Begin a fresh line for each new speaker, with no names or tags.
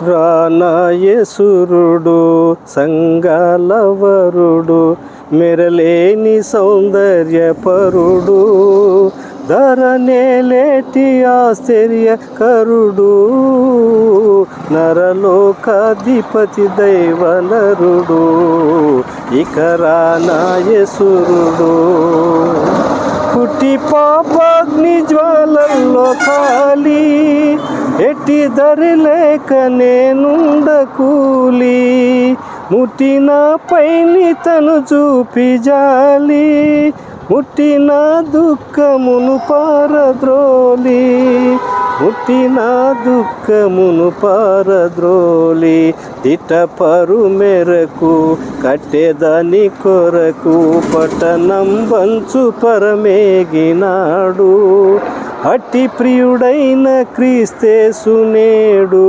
రానాయసురుడు సంగాలవరుడు మెరలేని సౌందర్యపరుడు ధరనేలేటి ఆశ్చర్యకరుడు నరలోకాధిపతి దైవనరుడు ఇక రానాయసురుడు పుట్టి పాపాగ్ని జ్వాలల్లో కాలి ఎట్టి దరి లేక నేనుండ కూలి ముట్టిన పైని తను చూపి జాలి ముట్టిన దుఃఖమును పారద్రోలి ముట్టిన దుఃఖమును పారద్రోలి తిటపరు మెరకు కట్టెదని కొరకు పట్టణం వంచు పరమేగినాడు అట్టి ప్రియుడైన క్రీస్తేసు నేడు